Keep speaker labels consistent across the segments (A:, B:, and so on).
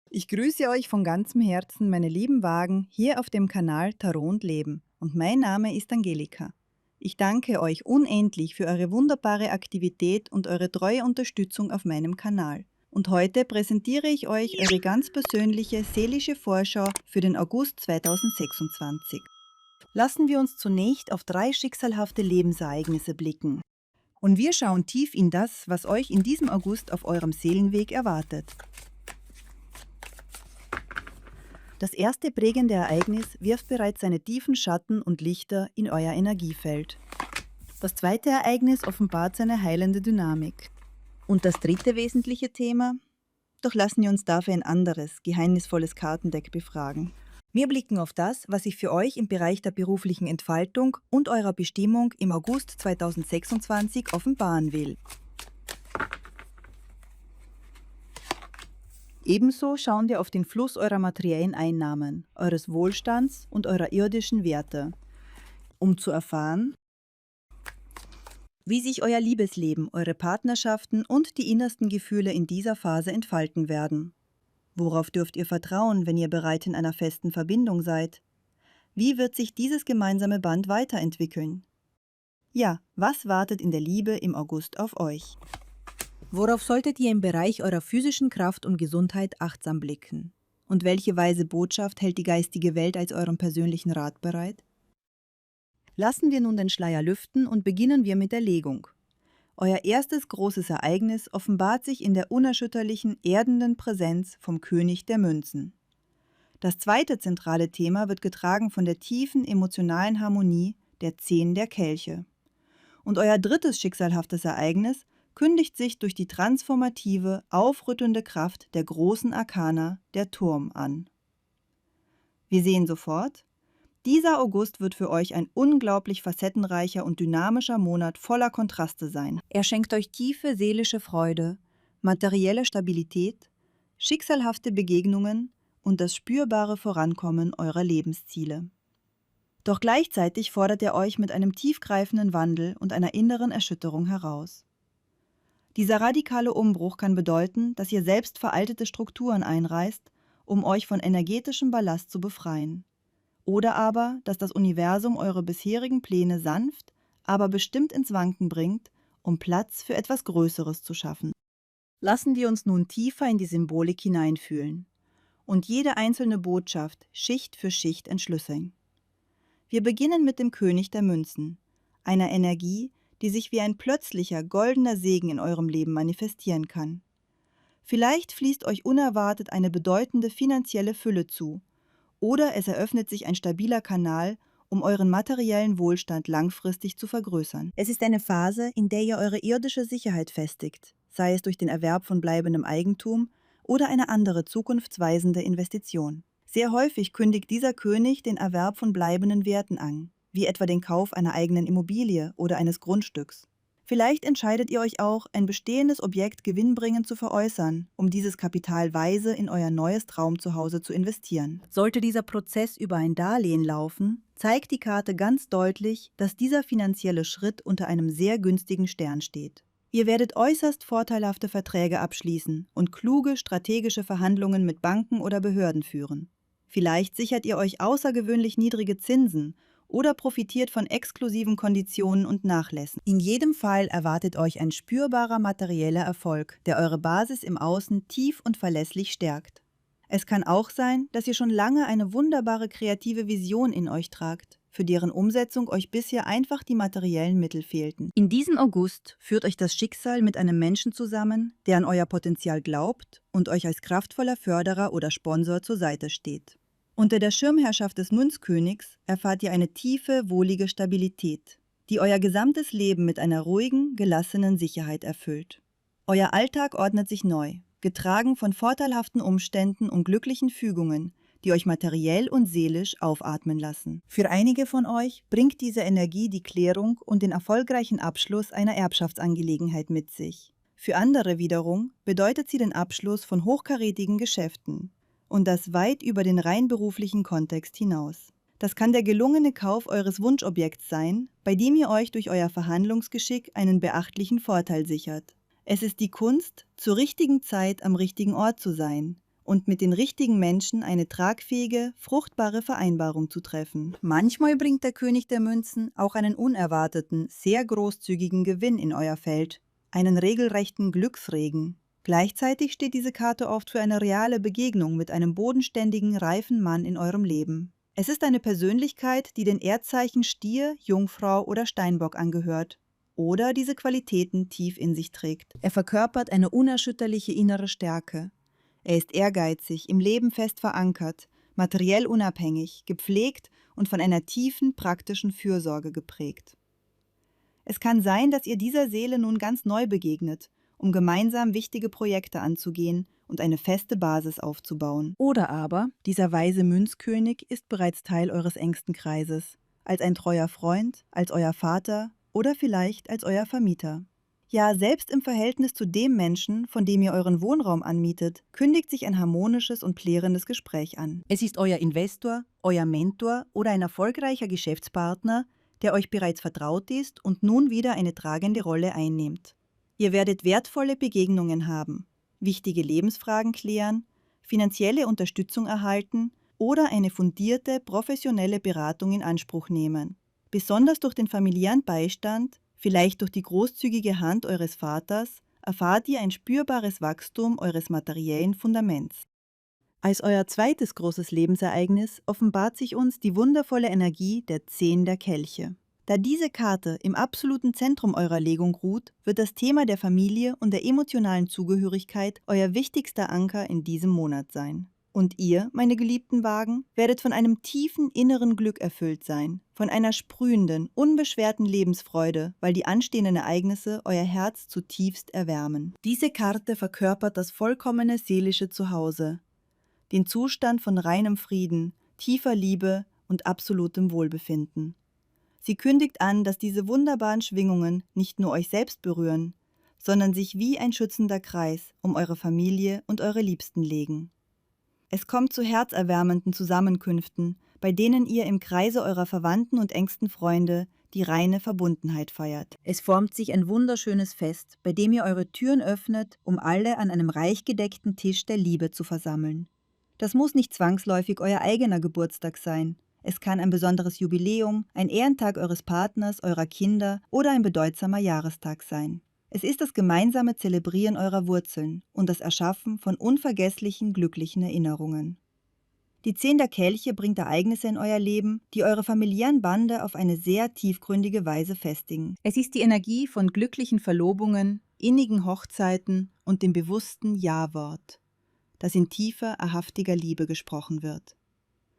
A: Ich grüße euch von ganzem Herzen, meine lieben Wagen, hier auf dem Kanal Tarot und Leben. Und mein Name ist Angelika. Ich danke euch unendlich für eure wunderbare Aktivität und eure treue Unterstützung auf meinem Kanal. Und heute präsentiere ich euch eure ganz persönliche seelische Vorschau für den August 2026. Lassen wir uns zunächst auf 3 schicksalhafte Lebensereignisse blicken. Und wir schauen tief in das, was euch in diesem August auf eurem Seelenweg erwartet. Das erste prägende Ereignis wirft bereits seine tiefen Schatten und Lichter in euer Energiefeld. Das zweite Ereignis offenbart seine heilende Dynamik. Und das dritte wesentliche Thema? Doch lassen wir uns dafür ein anderes, geheimnisvolles Kartendeck befragen. Wir blicken auf das, was sich für euch im Bereich der beruflichen Entfaltung und eurer Bestimmung im August 2026 offenbaren will. Ebenso schauen wir auf den Fluss eurer materiellen Einnahmen, eures Wohlstands und eurer irdischen Werte, um zu erfahren, wie sich euer Liebesleben, eure Partnerschaften und die innersten Gefühle in dieser Phase entfalten werden. Worauf dürft ihr vertrauen, wenn ihr bereits in einer festen Verbindung seid? Wie wird sich dieses gemeinsame Band weiterentwickeln? Ja, was wartet in der Liebe im August auf euch? Worauf solltet ihr im Bereich eurer physischen Kraft und Gesundheit achtsam blicken? Und welche weise Botschaft hält die geistige Welt als euren persönlichen Rat bereit? Lassen wir nun den Schleier lüften und beginnen wir mit der Legung. Euer erstes großes Ereignis offenbart sich in der unerschütterlichen, erdenden Präsenz vom König der Münzen. Das zweite zentrale Thema wird getragen von der tiefen emotionalen Harmonie der 10 der Kelche. Und euer drittes schicksalhaftes Ereignis kündigt sich durch die transformative, aufrüttelnde Kraft der großen Arkana, der Turm, an. Wir sehen sofort, dieser August wird für euch ein unglaublich facettenreicher und dynamischer Monat voller Kontraste sein. Er schenkt euch tiefe seelische Freude, materielle Stabilität, schicksalhafte Begegnungen und das spürbare Vorankommen eurer Lebensziele. Doch gleichzeitig fordert er euch mit einem tiefgreifenden Wandel und einer inneren Erschütterung heraus. Dieser radikale Umbruch kann bedeuten, dass ihr selbst veraltete Strukturen einreißt, um euch von energetischem Ballast zu befreien. Oder aber, dass das Universum eure bisherigen Pläne sanft, aber bestimmt ins Wanken bringt, um Platz für etwas Größeres zu schaffen. Lassen wir uns nun tiefer in die Symbolik hineinfühlen und jede einzelne Botschaft Schicht für Schicht entschlüsseln. Wir beginnen mit dem König der Münzen, einer Energie, die sich wie ein plötzlicher, goldener Segen in eurem Leben manifestieren kann. Vielleicht fließt euch unerwartet eine bedeutende finanzielle Fülle zu, oder es eröffnet sich ein stabiler Kanal, um euren materiellen Wohlstand langfristig zu vergrößern. Es ist eine Phase, in der ihr eure irdische Sicherheit festigt, sei es durch den Erwerb von bleibendem Eigentum oder eine andere zukunftsweisende Investition. Sehr häufig kündigt dieser König den Erwerb von bleibenden Werten an, wie etwa den Kauf einer eigenen Immobilie oder eines Grundstücks. Vielleicht entscheidet ihr euch auch, ein bestehendes Objekt gewinnbringend zu veräußern, um dieses Kapital weise in euer neues Traumzuhause zu investieren. Sollte dieser Prozess über ein Darlehen laufen, zeigt die Karte ganz deutlich, dass dieser finanzielle Schritt unter einem sehr günstigen Stern steht. Ihr werdet äußerst vorteilhafte Verträge abschließen und kluge strategische Verhandlungen mit Banken oder Behörden führen. Vielleicht sichert ihr euch außergewöhnlich niedrige Zinsen oder profitiert von exklusiven Konditionen und Nachlässen. In jedem Fall erwartet euch ein spürbarer materieller Erfolg, der eure Basis im Außen tief und verlässlich stärkt. Es kann auch sein, dass ihr schon lange eine wunderbare kreative Vision in euch tragt, für deren Umsetzung euch bisher einfach die materiellen Mittel fehlten. In diesem August führt euch das Schicksal mit einem Menschen zusammen, der an euer Potenzial glaubt und euch als kraftvoller Förderer oder Sponsor zur Seite steht. Unter der Schirmherrschaft des Münzkönigs erfahrt ihr eine tiefe, wohlige Stabilität, die euer gesamtes Leben mit einer ruhigen, gelassenen Sicherheit erfüllt. Euer Alltag ordnet sich neu, getragen von vorteilhaften Umständen und glücklichen Fügungen, die euch materiell und seelisch aufatmen lassen. Für einige von euch bringt diese Energie die Klärung und den erfolgreichen Abschluss einer Erbschaftsangelegenheit mit sich. Für andere wiederum bedeutet sie den Abschluss von hochkarätigen Geschäften. Und das weit über den rein beruflichen Kontext hinaus. Das kann der gelungene Kauf eures Wunschobjekts sein, bei dem ihr euch durch euer Verhandlungsgeschick einen beachtlichen Vorteil sichert. Es ist die Kunst, zur richtigen Zeit am richtigen Ort zu sein und mit den richtigen Menschen eine tragfähige, fruchtbare Vereinbarung zu treffen.
B: Manchmal bringt der König der Münzen auch einen unerwarteten, sehr großzügigen Gewinn in euer Feld, einen regelrechten Glücksregen. Gleichzeitig steht diese Karte oft für eine reale Begegnung mit einem bodenständigen, reifen Mann in eurem Leben. Es ist eine Persönlichkeit, die den Erdzeichen Stier, Jungfrau oder Steinbock angehört oder diese Qualitäten tief in sich trägt. Er verkörpert eine unerschütterliche innere Stärke. Er ist ehrgeizig, im Leben fest verankert, materiell unabhängig, gepflegt und von einer tiefen, praktischen Fürsorge geprägt. Es kann sein, dass ihr dieser Seele nun ganz neu begegnet, um gemeinsam wichtige Projekte anzugehen und eine feste Basis aufzubauen. Oder aber, dieser weise Münzkönig ist bereits Teil eures engsten Kreises, als ein treuer Freund, als euer Vater oder vielleicht als euer Vermieter. Ja, selbst im Verhältnis zu dem Menschen, von dem ihr euren Wohnraum anmietet, kündigt sich ein harmonisches und klärendes Gespräch an. Es ist euer Investor, euer Mentor oder ein erfolgreicher Geschäftspartner, der euch bereits vertraut ist und nun wieder eine tragende Rolle einnimmt. Ihr werdet wertvolle Begegnungen haben, wichtige Lebensfragen klären, finanzielle Unterstützung erhalten oder eine fundierte, professionelle Beratung in Anspruch nehmen. Besonders durch den familiären Beistand, vielleicht durch die großzügige Hand eures Vaters, erfahrt ihr ein spürbares Wachstum eures materiellen Fundaments. Als euer zweites großes Lebensereignis offenbart sich uns die wundervolle Energie der 10 der Kelche. Da diese Karte im absoluten Zentrum eurer Legung ruht, wird das Thema der Familie und der emotionalen Zugehörigkeit euer wichtigster Anker in diesem Monat sein. Und ihr, meine geliebten Wagen, werdet von einem tiefen inneren Glück erfüllt sein, von einer sprühenden, unbeschwerten Lebensfreude, weil die anstehenden Ereignisse euer Herz zutiefst erwärmen. Diese Karte verkörpert das vollkommene seelische Zuhause, den Zustand von reinem Frieden, tiefer Liebe und absolutem Wohlbefinden. Sie kündigt an, dass diese wunderbaren Schwingungen nicht nur euch selbst berühren, sondern sich wie ein schützender Kreis um eure Familie und eure Liebsten legen. Es kommt zu herzerwärmenden Zusammenkünften, bei denen ihr im Kreise eurer Verwandten und engsten Freunde die reine Verbundenheit feiert. Es formt sich ein wunderschönes Fest, bei dem ihr eure Türen öffnet, um alle an einem reich gedeckten Tisch der Liebe zu versammeln. Das muss nicht zwangsläufig euer eigener Geburtstag sein. Es kann ein besonderes Jubiläum, ein Ehrentag eures Partners, eurer Kinder oder ein bedeutsamer Jahrestag sein. Es ist das gemeinsame Zelebrieren eurer Wurzeln und das Erschaffen von unvergesslichen, glücklichen Erinnerungen. Die 10 der Kelche bringt Ereignisse in euer Leben, die eure familiären Bande auf eine sehr tiefgründige Weise festigen. Es ist die Energie von glücklichen Verlobungen, innigen Hochzeiten und dem bewussten Ja-Wort, das in tiefer, erhaftiger Liebe gesprochen wird.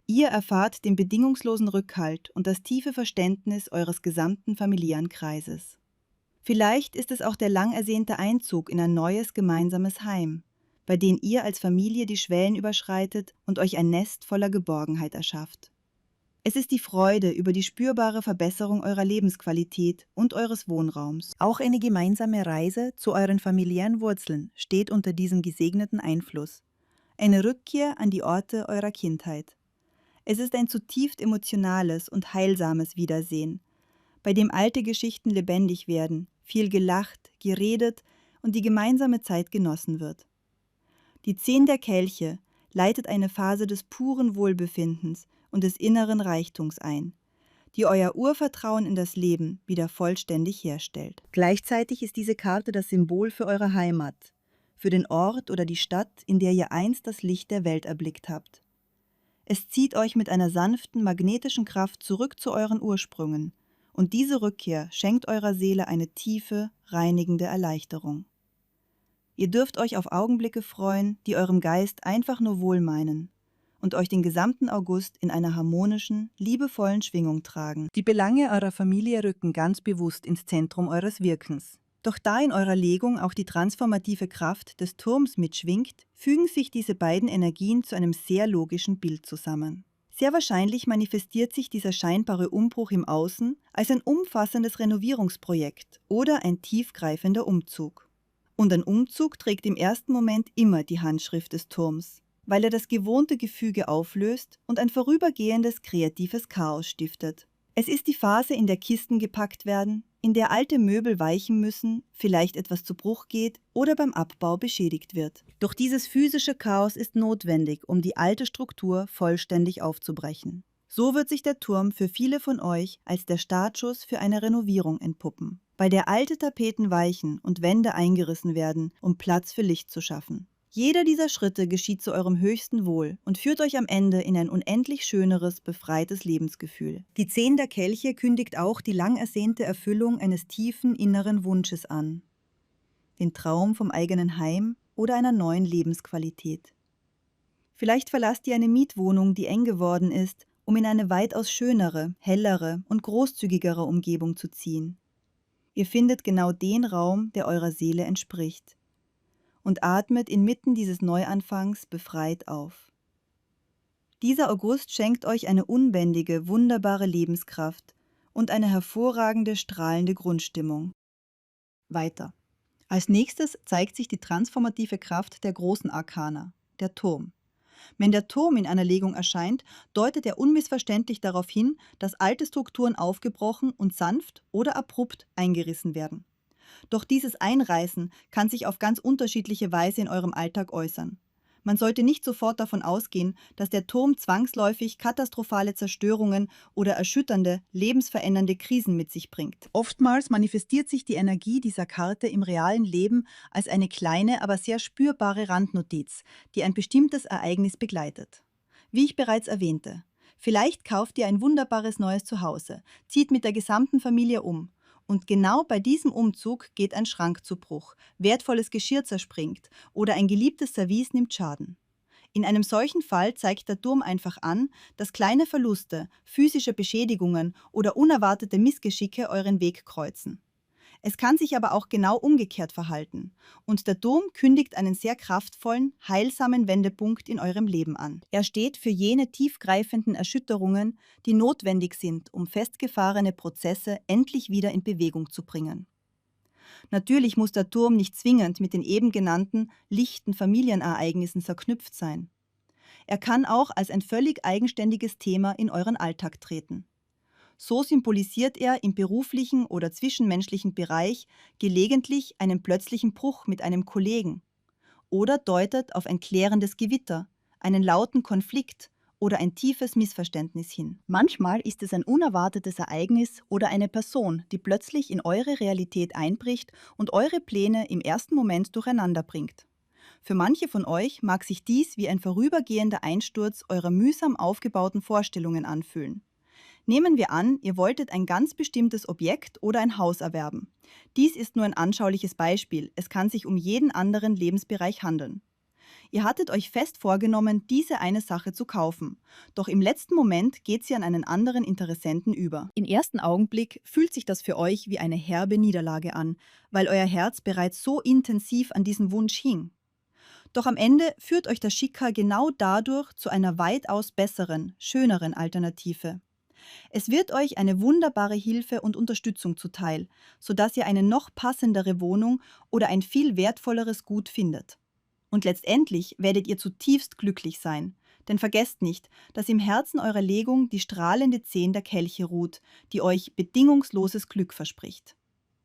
B: Ihr erfahrt den bedingungslosen Rückhalt und das tiefe Verständnis eures gesamten familiären Kreises. Vielleicht ist es auch der lang ersehnte Einzug in ein neues gemeinsames Heim, bei dem ihr als Familie die Schwellen überschreitet und euch ein Nest voller Geborgenheit erschafft. Es ist die Freude über die spürbare Verbesserung eurer Lebensqualität und eures Wohnraums. Auch eine gemeinsame Reise zu euren familiären Wurzeln steht unter diesem gesegneten Einfluss. Eine Rückkehr an die Orte eurer Kindheit. Es ist ein zutiefst emotionales und heilsames Wiedersehen, bei dem alte Geschichten lebendig werden, viel gelacht, geredet und die gemeinsame Zeit genossen wird. Die 10 der Kelche leitet eine Phase des puren Wohlbefindens und des inneren Reichtums ein, die euer Urvertrauen in das Leben wieder vollständig herstellt. Gleichzeitig ist diese Karte das Symbol für eure Heimat, für den Ort oder die Stadt, in der ihr einst das Licht der Welt erblickt habt. Es zieht euch mit einer sanften, magnetischen Kraft zurück zu euren Ursprüngen, und diese Rückkehr schenkt eurer Seele eine tiefe, reinigende Erleichterung. Ihr dürft euch auf Augenblicke freuen, die eurem Geist einfach nur wohlmeinen und euch den gesamten August in einer harmonischen, liebevollen Schwingung tragen. Die Belange eurer Familie rücken ganz bewusst ins Zentrum eures Wirkens. Doch da in eurer Legung auch die transformative Kraft des Turms mitschwingt, fügen sich diese beiden Energien zu einem sehr logischen Bild zusammen. Sehr wahrscheinlich manifestiert sich dieser scheinbare Umbruch im Außen als ein umfassendes Renovierungsprojekt oder ein tiefgreifender Umzug. Und ein Umzug trägt im ersten Moment immer die Handschrift des Turms, weil er das gewohnte Gefüge auflöst und ein vorübergehendes kreatives Chaos stiftet. Es ist die Phase, in der Kisten gepackt werden,
A: in der alte Möbel weichen müssen, vielleicht etwas zu Bruch geht oder beim Abbau beschädigt wird. Doch dieses physische Chaos ist notwendig, um die alte Struktur vollständig aufzubrechen. So wird sich der Turm für viele von euch als der Startschuss für eine Renovierung entpuppen, bei der alte Tapeten weichen und Wände eingerissen werden, um Platz für Licht zu schaffen. Jeder dieser Schritte geschieht zu eurem höchsten Wohl und führt euch am Ende in ein unendlich schöneres, befreites Lebensgefühl. Die 10 der Kelche kündigt auch die lang ersehnte Erfüllung eines tiefen inneren Wunsches an. Den Traum vom eigenen Heim oder einer neuen Lebensqualität. Vielleicht verlasst ihr eine Mietwohnung, die eng geworden ist, um in eine weitaus schönere, hellere und großzügigere Umgebung zu ziehen. Ihr findet genau den Raum, der eurer Seele entspricht. Und atmet inmitten dieses Neuanfangs befreit auf. Dieser August schenkt euch eine unbändige, wunderbare Lebenskraft und eine hervorragende, strahlende Grundstimmung. Weiter. Als nächstes zeigt sich die transformative Kraft der großen Arkana, der Turm. Wenn der Turm in einer Legung erscheint, deutet er unmissverständlich darauf hin, dass alte Strukturen aufgebrochen und sanft oder abrupt eingerissen werden. Doch dieses Einreißen kann sich auf ganz unterschiedliche Weise in eurem Alltag äußern. Man sollte nicht sofort davon ausgehen, dass der Turm zwangsläufig katastrophale Zerstörungen oder erschütternde, lebensverändernde Krisen mit sich bringt. Oftmals manifestiert sich die Energie dieser Karte im realen Leben als eine kleine, aber sehr spürbare Randnotiz, die ein bestimmtes Ereignis begleitet. Wie ich bereits erwähnte, vielleicht kauft ihr ein wunderbares neues Zuhause, zieht mit der gesamten Familie um. Und genau bei diesem Umzug geht ein Schrank zu Bruch, wertvolles Geschirr zerspringt oder ein geliebtes Service nimmt Schaden. In einem solchen Fall zeigt der Turm einfach an, dass kleine Verluste, physische Beschädigungen oder unerwartete Missgeschicke euren Weg kreuzen. Es kann sich aber auch genau umgekehrt verhalten und der Turm kündigt einen sehr kraftvollen, heilsamen Wendepunkt in eurem Leben an. Er steht für jene tiefgreifenden Erschütterungen, die notwendig sind, um festgefahrene Prozesse endlich wieder in Bewegung zu bringen. Natürlich muss der Turm nicht zwingend mit den eben genannten, lichten Familienereignissen verknüpft sein. Er kann auch als ein völlig eigenständiges Thema in euren Alltag treten. So symbolisiert er im beruflichen oder zwischenmenschlichen Bereich gelegentlich einen plötzlichen Bruch mit einem Kollegen oder deutet auf ein klärendes Gewitter, einen lauten Konflikt oder ein tiefes Missverständnis hin. Manchmal ist es ein unerwartetes Ereignis oder eine Person, die plötzlich in eure Realität einbricht und eure Pläne im ersten Moment durcheinander bringt. Für manche von euch mag sich dies wie ein vorübergehender Einsturz eurer mühsam aufgebauten Vorstellungen anfühlen. Nehmen wir an, ihr wolltet ein ganz bestimmtes Objekt oder ein Haus erwerben. Dies ist nur ein anschauliches Beispiel, es kann sich um jeden anderen Lebensbereich handeln. Ihr hattet euch fest vorgenommen, diese eine Sache zu kaufen, doch im letzten Moment geht sie an einen anderen Interessenten über. Im ersten Augenblick fühlt sich das für euch wie eine herbe Niederlage an, weil euer Herz bereits so intensiv an diesen Wunsch hing. Doch am Ende führt euch das Schicksal genau dadurch zu einer weitaus besseren, schöneren Alternative. Es wird euch eine wunderbare Hilfe und Unterstützung zuteil, sodass ihr eine noch passendere Wohnung oder ein viel wertvolleres Gut findet. Und letztendlich werdet ihr zutiefst glücklich sein, denn vergesst nicht, dass im Herzen eurer Legung die strahlende 10 der Kelche ruht, die euch bedingungsloses Glück verspricht.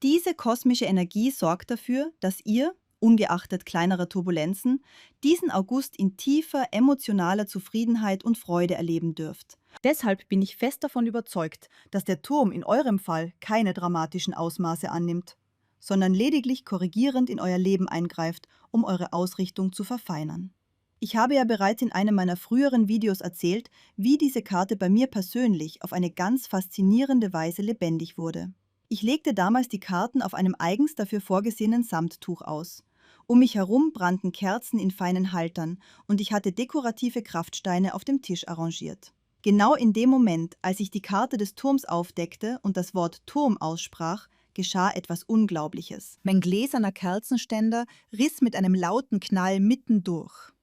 A: Diese kosmische Energie sorgt dafür, dass ihr, ungeachtet kleinerer Turbulenzen, diesen August in tiefer emotionaler Zufriedenheit und Freude erleben dürft. Deshalb bin ich fest davon überzeugt, dass der Turm in eurem Fall keine dramatischen Ausmaße annimmt, sondern lediglich korrigierend in euer Leben eingreift, um eure Ausrichtung zu verfeinern. Ich habe ja bereits in einem meiner früheren Videos erzählt, wie diese Karte bei mir persönlich auf eine ganz faszinierende Weise lebendig wurde. Ich legte damals die Karten auf einem eigens dafür vorgesehenen Samttuch aus. Um mich herum brannten Kerzen in feinen Haltern und ich hatte dekorative Kraftsteine auf dem Tisch arrangiert. Genau in dem Moment, als ich die Karte des Turms aufdeckte und das Wort Turm aussprach, geschah etwas Unglaubliches. Mein gläserner Kerzenständer riss mit einem lauten Knall mitten durch.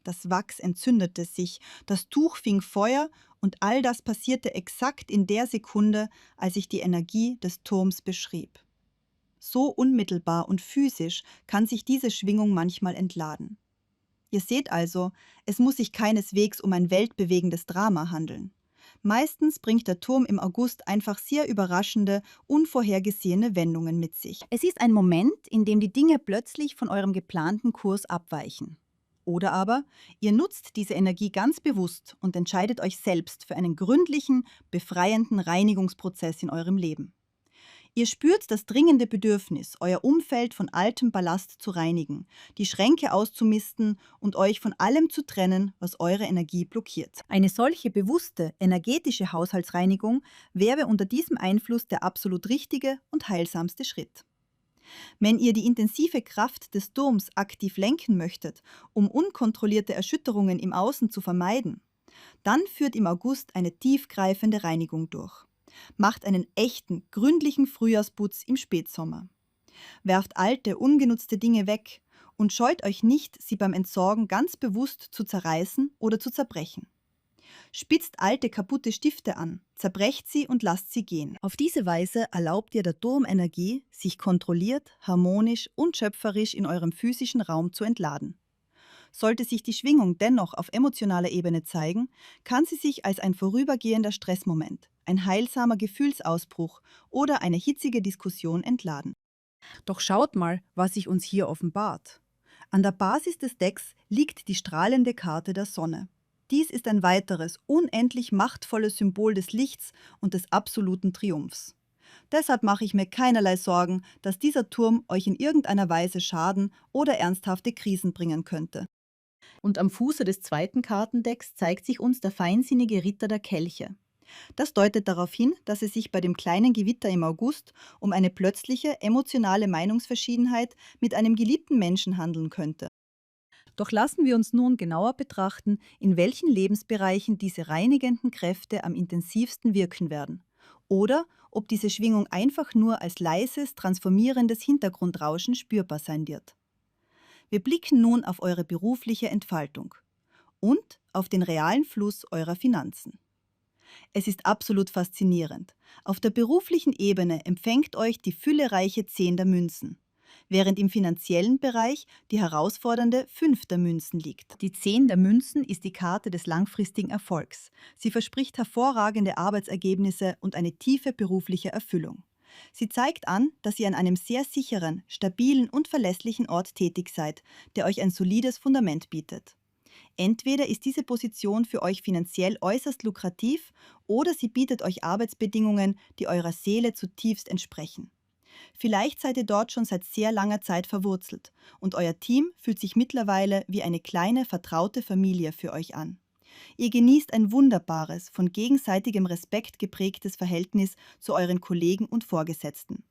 A: Das Wachs entzündete sich, das Tuch fing Feuer und all das passierte exakt in der Sekunde, als ich die Energie des Turms beschrieb. So unmittelbar und physisch kann sich diese Schwingung manchmal entladen. Ihr seht also, es muss sich keineswegs um ein weltbewegendes Drama handeln.
B: Meistens bringt der Turm im August einfach sehr überraschende, unvorhergesehene Wendungen mit sich.
A: Es ist ein Moment, in dem die Dinge plötzlich von eurem geplanten Kurs abweichen. Oder aber ihr nutzt diese Energie ganz bewusst und entscheidet euch selbst für einen gründlichen, befreienden Reinigungsprozess in eurem Leben. Ihr spürt das dringende Bedürfnis, euer Umfeld von altem Ballast zu reinigen, die Schränke auszumisten und euch von allem zu trennen, was eure Energie blockiert. Eine solche bewusste, energetische Haushaltsreinigung wäre unter diesem Einfluss der absolut richtige und heilsamste Schritt. Wenn ihr die intensive Kraft des Turms aktiv lenken möchtet, um unkontrollierte Erschütterungen im Außen zu vermeiden, dann führt im August eine tiefgreifende Reinigung durch. Macht einen echten, gründlichen Frühjahrsputz im Spätsommer. Werft alte, ungenutzte Dinge weg und scheut euch nicht, sie beim Entsorgen ganz bewusst zu zerreißen oder zu zerbrechen. Spitzt alte, kaputte Stifte an, zerbrecht sie und lasst sie gehen. Auf diese Weise erlaubt ihr der Turmenergie, sich kontrolliert, harmonisch und schöpferisch in eurem physischen Raum zu entladen. Sollte sich die Schwingung dennoch auf emotionaler Ebene zeigen, kann sie sich als ein vorübergehender Stressmoment, ein heilsamer Gefühlsausbruch oder eine hitzige Diskussion entladen. Doch schaut mal, was sich uns hier offenbart. An der Basis des Decks liegt die strahlende Karte der Sonne. Dies ist ein weiteres, unendlich machtvolles Symbol des Lichts und des absoluten Triumphs. Deshalb mache ich mir keinerlei Sorgen, dass dieser Turm euch in irgendeiner Weise Schaden oder ernsthafte Krisen bringen könnte. Und am Fuße des zweiten Kartendecks zeigt sich uns der feinsinnige Ritter der Kelche. Das deutet darauf hin, dass es sich bei dem kleinen Gewitter im August um eine plötzliche, emotionale Meinungsverschiedenheit mit einem geliebten Menschen handeln könnte. Doch lassen wir uns nun genauer betrachten, in welchen Lebensbereichen diese reinigenden Kräfte am intensivsten wirken werden. Oder ob diese Schwingung einfach nur als leises, transformierendes Hintergrundrauschen spürbar sein wird. Wir blicken nun auf eure berufliche Entfaltung und auf den realen Fluss eurer Finanzen. Es ist absolut faszinierend. Auf der beruflichen Ebene empfängt euch die füllereiche 10 der Münzen, während im finanziellen Bereich die herausfordernde 5 der Münzen liegt. Die 10 der Münzen ist die Karte des langfristigen Erfolgs. Sie verspricht hervorragende Arbeitsergebnisse und eine tiefe berufliche Erfüllung. Sie zeigt an, dass ihr an einem sehr sicheren, stabilen und verlässlichen Ort tätig seid, der euch ein solides Fundament bietet. Entweder ist diese Position für euch finanziell äußerst lukrativ oder sie bietet euch Arbeitsbedingungen, die eurer Seele zutiefst entsprechen. Vielleicht seid ihr dort schon seit sehr langer Zeit verwurzelt und euer Team fühlt sich mittlerweile wie eine kleine, vertraute Familie für euch an. Ihr genießt ein wunderbares, von gegenseitigem Respekt geprägtes Verhältnis zu euren Kollegen und Vorgesetzten.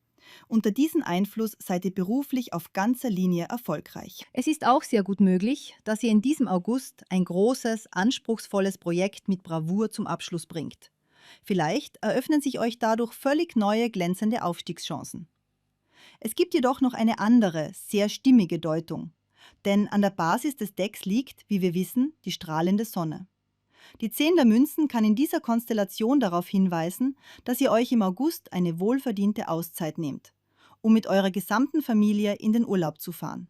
A: Unter diesem Einfluss seid ihr beruflich auf ganzer Linie erfolgreich. Es ist auch sehr gut möglich, dass ihr in diesem August ein großes, anspruchsvolles Projekt mit Bravour zum Abschluss bringt. Vielleicht eröffnen sich euch dadurch völlig neue, glänzende Aufstiegschancen. Es gibt jedoch noch eine andere, sehr stimmige Deutung. Denn an der Basis des Decks liegt, wie wir wissen, die strahlende Sonne. Die 10 der Münzen kann in dieser Konstellation darauf hinweisen, dass ihr euch im August eine wohlverdiente Auszeit nehmt, um mit eurer gesamten Familie in den Urlaub zu fahren.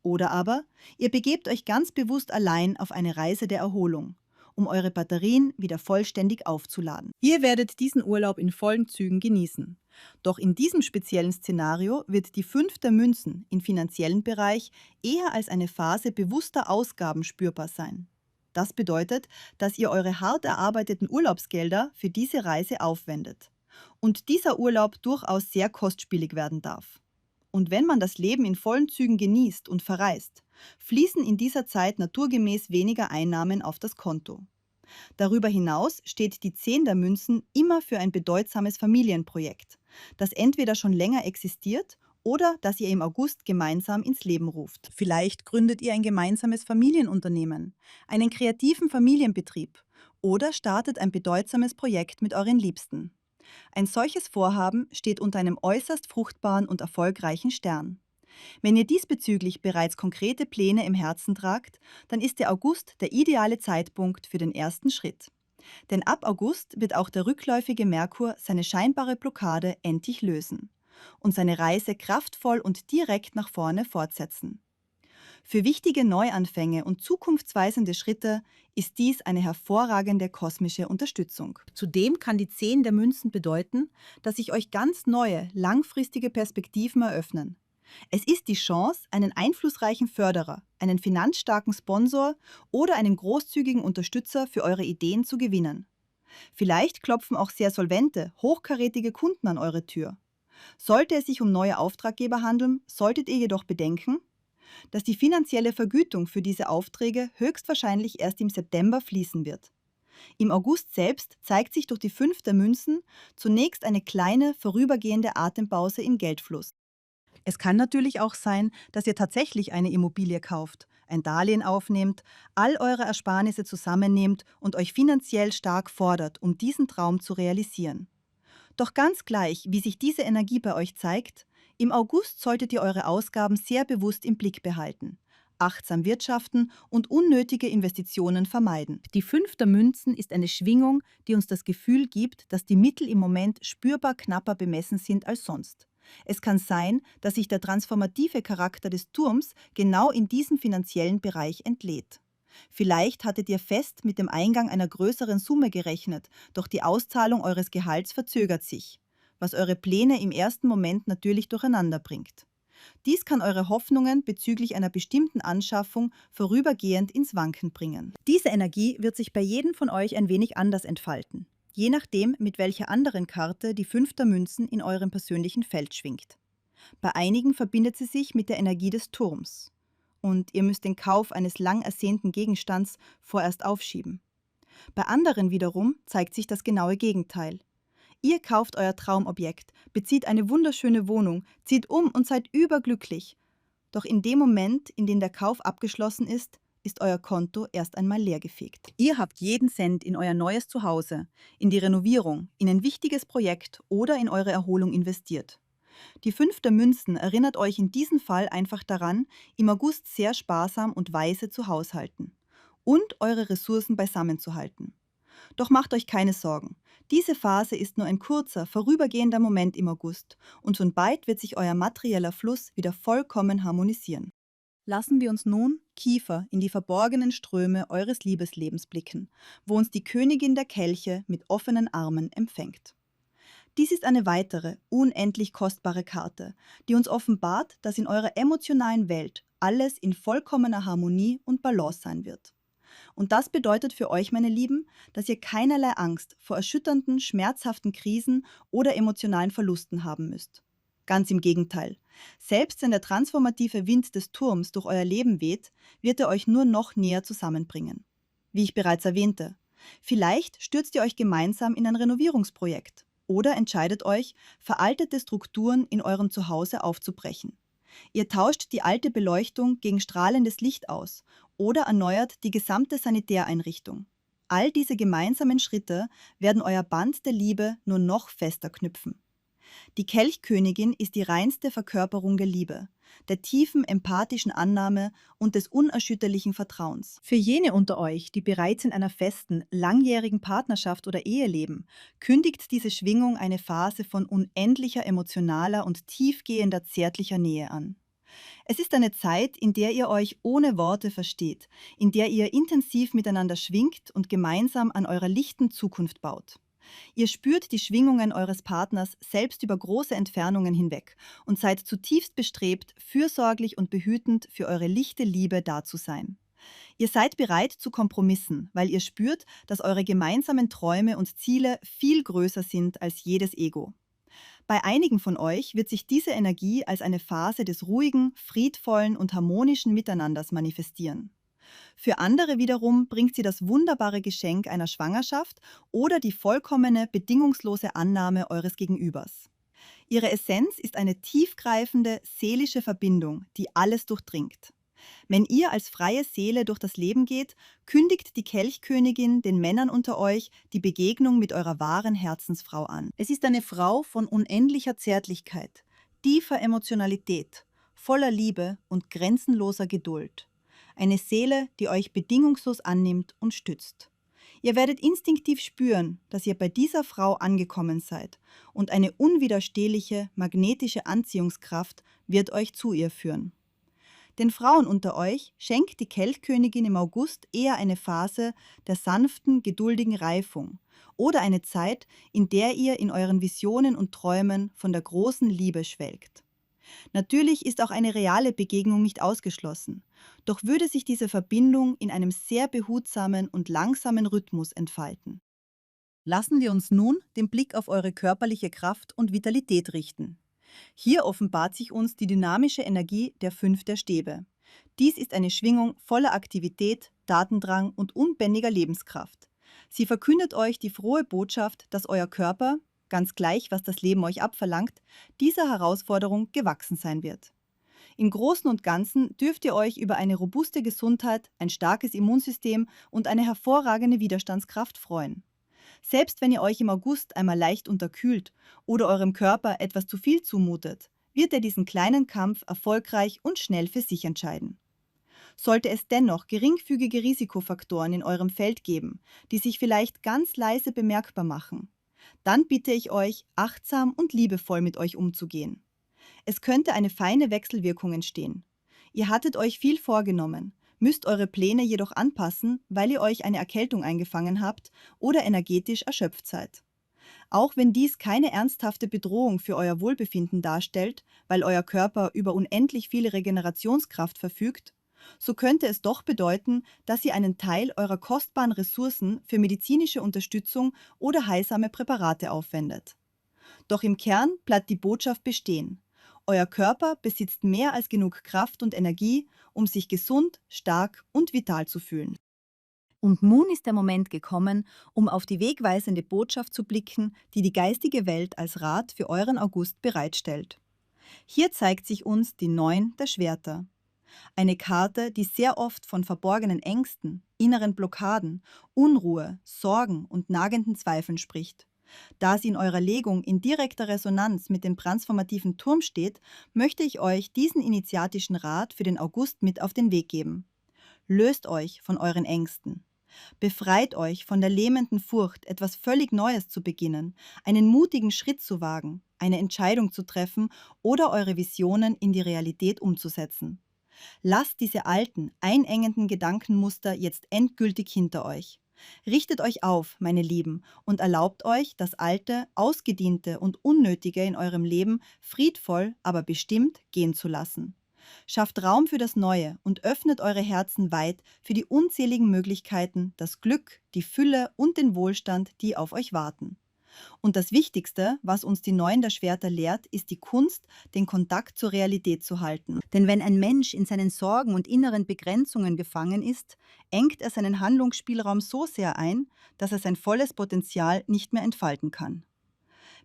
A: Oder aber ihr begebt euch ganz bewusst allein auf eine Reise der Erholung, um eure Batterien wieder vollständig aufzuladen. Ihr werdet diesen Urlaub in vollen Zügen genießen. Doch in diesem speziellen Szenario wird die 5 der Münzen im finanziellen Bereich eher als eine Phase bewusster Ausgaben spürbar sein. Das bedeutet, dass ihr eure hart erarbeiteten Urlaubsgelder für diese Reise aufwendet. Und dieser Urlaub durchaus sehr kostspielig werden darf. Und wenn man das Leben in vollen Zügen genießt und verreist, fließen in dieser Zeit naturgemäß weniger Einnahmen auf das Konto. Darüber hinaus steht die 10 der Münzen immer für ein bedeutsames Familienprojekt, das entweder schon länger existiert oder das ihr im August gemeinsam ins Leben ruft. Vielleicht gründet ihr ein gemeinsames Familienunternehmen, einen kreativen Familienbetrieb oder startet ein bedeutsames Projekt mit euren Liebsten. Ein solches Vorhaben steht unter einem äußerst fruchtbaren und erfolgreichen Stern. Wenn ihr diesbezüglich bereits konkrete Pläne im Herzen tragt, dann ist der August der ideale Zeitpunkt für den ersten Schritt. Denn ab August wird auch der rückläufige Merkur seine scheinbare Blockade endlich lösen und seine Reise kraftvoll und direkt nach vorne fortsetzen. Für wichtige Neuanfänge und zukunftsweisende Schritte ist dies eine hervorragende kosmische Unterstützung. Zudem kann die 10 der Münzen bedeuten, dass sich euch ganz neue, langfristige Perspektiven eröffnen. Es ist die Chance, einen einflussreichen Förderer, einen finanzstarken Sponsor oder einen großzügigen Unterstützer für eure Ideen zu gewinnen. Vielleicht klopfen auch sehr solvente, hochkarätige Kunden an eure Tür. Sollte es sich um neue Auftraggeber handeln, solltet ihr jedoch bedenken, dass die finanzielle Vergütung für diese Aufträge höchstwahrscheinlich erst im September fließen wird. Im August selbst zeigt sich durch die 5 der Münzen zunächst eine kleine, vorübergehende Atempause im Geldfluss. Es kann natürlich auch sein, dass ihr tatsächlich eine Immobilie kauft, ein Darlehen aufnehmt, all eure Ersparnisse zusammennehmt und euch finanziell stark fordert, um diesen Traum zu realisieren. Doch ganz gleich, wie sich diese Energie bei euch zeigt, im August solltet ihr eure Ausgaben sehr bewusst im Blick behalten, achtsam wirtschaften und unnötige Investitionen vermeiden. Die 5 der Münzen ist eine Schwingung, die uns das Gefühl gibt, dass die Mittel im Moment spürbar knapper bemessen sind als sonst. Es kann sein, dass sich der transformative Charakter des Turms genau in diesem finanziellen Bereich entlädt. Vielleicht hattet ihr fest mit dem Eingang einer größeren Summe gerechnet, doch die Auszahlung eures Gehalts verzögert sich, was eure Pläne im ersten Moment natürlich durcheinander bringt. Dies kann eure Hoffnungen bezüglich einer bestimmten Anschaffung vorübergehend ins Wanken bringen. Diese Energie wird sich bei jedem von euch ein wenig anders entfalten, je nachdem, mit welcher anderen Karte die 5 der Münzen in eurem persönlichen Feld schwingt. Bei einigen verbindet sie sich mit der Energie des Turms. Und ihr müsst den Kauf eines lang ersehnten Gegenstands vorerst aufschieben. Bei anderen wiederum zeigt sich das genaue Gegenteil. Ihr kauft euer Traumobjekt, bezieht eine wunderschöne Wohnung, zieht um und seid überglücklich. Doch in dem Moment, in dem der Kauf abgeschlossen ist euer Konto erst einmal leergefegt. Ihr habt jeden Cent in euer neues Zuhause, in die Renovierung, in ein wichtiges Projekt oder in eure Erholung investiert. Die 5 der Münzen erinnert euch in diesem Fall einfach daran, im August sehr sparsam und weise zu haushalten und eure Ressourcen beisammen zu halten. Doch macht euch keine Sorgen. Diese Phase ist nur ein kurzer, vorübergehender Moment im August und schon bald wird sich euer materieller Fluss wieder vollkommen harmonisieren. Lassen wir uns nun, Kiefer, in die verborgenen Ströme eures Liebeslebens blicken, wo uns die Königin der Kelche mit offenen Armen empfängt. Dies ist eine weitere, unendlich kostbare Karte, die uns offenbart, dass in eurer emotionalen Welt alles in vollkommener Harmonie und Balance sein wird. Und das bedeutet für euch, meine Lieben, dass ihr keinerlei Angst vor erschütternden, schmerzhaften Krisen oder emotionalen Verlusten haben müsst. Ganz im Gegenteil. Selbst wenn der transformative Wind des Turms durch euer Leben weht, wird er euch nur noch näher zusammenbringen. Wie ich bereits erwähnte, vielleicht stürzt ihr euch gemeinsam in ein Renovierungsprojekt oder entscheidet euch, veraltete Strukturen in eurem Zuhause aufzubrechen. Ihr tauscht die alte Beleuchtung gegen strahlendes Licht aus oder erneuert die gesamte Sanitäreinrichtung. All diese gemeinsamen Schritte werden euer Band der Liebe nur noch fester knüpfen. Die Kelchkönigin ist die reinste Verkörperung der Liebe, der tiefen empathischen Annahme und des unerschütterlichen Vertrauens. Für jene unter euch, die bereits in einer festen, langjährigen Partnerschaft oder Ehe leben, kündigt diese Schwingung eine Phase von unendlicher emotionaler und tiefgehender zärtlicher Nähe an. Es ist eine Zeit, in der ihr euch ohne Worte versteht, in der ihr intensiv miteinander schwingt und gemeinsam an eurer lichten Zukunft baut. Ihr spürt die Schwingungen eures Partners selbst über große Entfernungen hinweg und seid zutiefst bestrebt, fürsorglich und behütend für eure lichte Liebe da zu sein. Ihr seid bereit zu Kompromissen, weil ihr spürt, dass eure gemeinsamen Träume und Ziele viel größer sind als jedes Ego. Bei einigen von euch wird sich diese Energie als eine Phase des ruhigen, friedvollen und harmonischen Miteinanders manifestieren. Für andere wiederum bringt sie das wunderbare Geschenk einer Schwangerschaft oder die vollkommene, bedingungslose Annahme eures Gegenübers. Ihre Essenz ist eine tiefgreifende, seelische Verbindung, die alles durchdringt. Wenn ihr als freie Seele durch das Leben geht, kündigt die Kelchkönigin den Männern unter euch die Begegnung mit eurer wahren Herzensfrau an. Es ist eine Frau von unendlicher Zärtlichkeit, tiefer Emotionalität, voller Liebe und grenzenloser Geduld. Eine Seele, die euch bedingungslos annimmt und stützt. Ihr werdet instinktiv spüren, dass ihr bei dieser Frau angekommen seid und eine unwiderstehliche magnetische Anziehungskraft wird euch zu ihr führen.
B: Den Frauen unter euch schenkt die Kelchkönigin im August eher eine Phase der sanften, geduldigen Reifung oder eine Zeit, in der ihr in euren Visionen und Träumen von der großen Liebe schwelgt. Natürlich ist auch eine reale Begegnung nicht ausgeschlossen, doch würde sich diese Verbindung in einem sehr behutsamen und langsamen Rhythmus entfalten.
A: Lassen wir uns nun den Blick auf eure körperliche Kraft und Vitalität richten. Hier offenbart sich uns die dynamische Energie der 5 der Stäbe. Dies ist eine Schwingung voller Aktivität, Tatendrang und unbändiger Lebenskraft. Sie verkündet euch die frohe Botschaft, dass euer Körper, ganz gleich, was das Leben euch abverlangt, dieser Herausforderung gewachsen sein wird. Im Großen und Ganzen dürft ihr euch über eine robuste Gesundheit, ein starkes Immunsystem und eine hervorragende Widerstandskraft freuen. Selbst wenn ihr euch im August einmal leicht unterkühlt oder eurem Körper etwas zu viel zumutet, wird er diesen kleinen Kampf erfolgreich und schnell für sich entscheiden. Sollte es dennoch geringfügige Risikofaktoren in eurem Feld geben, die sich vielleicht ganz leise bemerkbar machen, dann bitte ich euch, achtsam und liebevoll mit euch umzugehen. Es könnte eine feine Wechselwirkung entstehen. Ihr hattet euch viel vorgenommen, müsst eure Pläne jedoch anpassen, weil ihr euch eine Erkältung eingefangen habt oder energetisch erschöpft seid. Auch wenn dies keine ernsthafte Bedrohung für euer Wohlbefinden darstellt, weil euer Körper über unendlich viel Regenerationskraft verfügt, so könnte es doch bedeuten, dass ihr einen Teil eurer kostbaren Ressourcen für medizinische Unterstützung oder heilsame Präparate aufwendet. Doch im Kern bleibt die Botschaft bestehen. Euer Körper besitzt mehr als genug Kraft und Energie, um sich gesund, stark und vital zu fühlen. Und nun ist der Moment gekommen, um auf die wegweisende Botschaft zu blicken, die die geistige Welt als Rat für euren August bereitstellt. Hier zeigt sich uns die 9 der Schwerter. Eine Karte, die sehr oft von verborgenen Ängsten, inneren Blockaden, Unruhe, Sorgen und nagenden Zweifeln spricht. Da sie in eurer Legung in direkter Resonanz mit dem transformativen Turm steht, möchte ich euch diesen initiatischen Rat für den August mit auf den Weg geben. Löst euch von euren Ängsten. Befreit euch von der lähmenden Furcht, etwas völlig Neues zu beginnen, einen mutigen Schritt zu wagen, eine Entscheidung zu treffen oder eure Visionen in die Realität umzusetzen. Lasst diese alten, einengenden Gedankenmuster jetzt endgültig hinter euch. Richtet euch auf, meine Lieben, und erlaubt euch, das Alte, Ausgediente und Unnötige in eurem Leben friedvoll, aber bestimmt gehen zu lassen. Schafft Raum für das Neue und öffnet eure Herzen weit für die unzähligen Möglichkeiten, das Glück, die Fülle und den Wohlstand, die auf euch warten. Und das Wichtigste, was uns die 9 der Schwerter lehrt, ist die Kunst, den Kontakt zur Realität zu halten. Denn wenn ein Mensch in seinen Sorgen und inneren Begrenzungen gefangen ist, engt er seinen Handlungsspielraum so sehr ein, dass er sein volles Potenzial nicht mehr entfalten kann.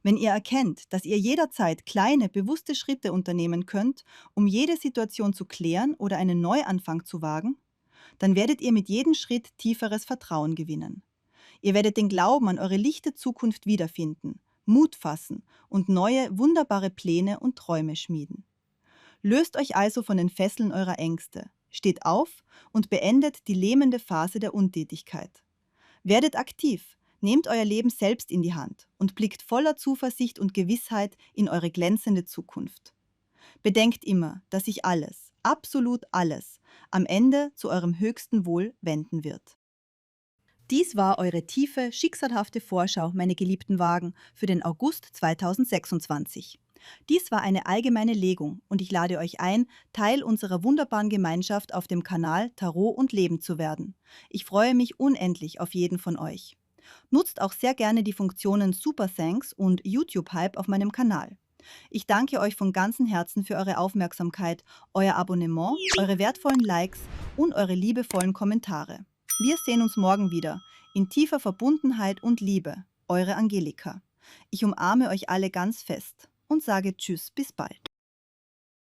A: Wenn ihr erkennt, dass ihr jederzeit kleine, bewusste Schritte unternehmen könnt, um jede Situation zu klären oder einen Neuanfang zu wagen, dann werdet ihr mit jedem Schritt tieferes Vertrauen gewinnen. Ihr werdet den Glauben an eure lichte Zukunft wiederfinden, Mut fassen und neue, wunderbare Pläne und Träume schmieden. Löst euch also von den Fesseln eurer Ängste, steht auf und beendet die lähmende Phase der Untätigkeit. Werdet aktiv, nehmt euer Leben selbst in die Hand und blickt voller Zuversicht und Gewissheit in eure glänzende Zukunft. Bedenkt immer, dass sich alles, absolut alles, am Ende zu eurem höchsten Wohl wenden wird. Dies war eure tiefe, schicksalhafte Vorschau, meine geliebten Wagen, für den August 2026. Dies war eine allgemeine Legung und ich lade euch ein, Teil unserer wunderbaren Gemeinschaft auf dem Kanal Tarot und Leben zu werden. Ich freue mich unendlich auf jeden von euch. Nutzt auch sehr gerne die Funktionen Super Thanks und YouTube Hype auf meinem Kanal. Ich danke euch von ganzem Herzen für eure Aufmerksamkeit, euer Abonnement, eure wertvollen Likes und eure liebevollen Kommentare. Wir sehen uns morgen wieder, in tiefer Verbundenheit und Liebe. Eure Angelika. Ich umarme euch alle ganz fest und sage Tschüss, bis bald.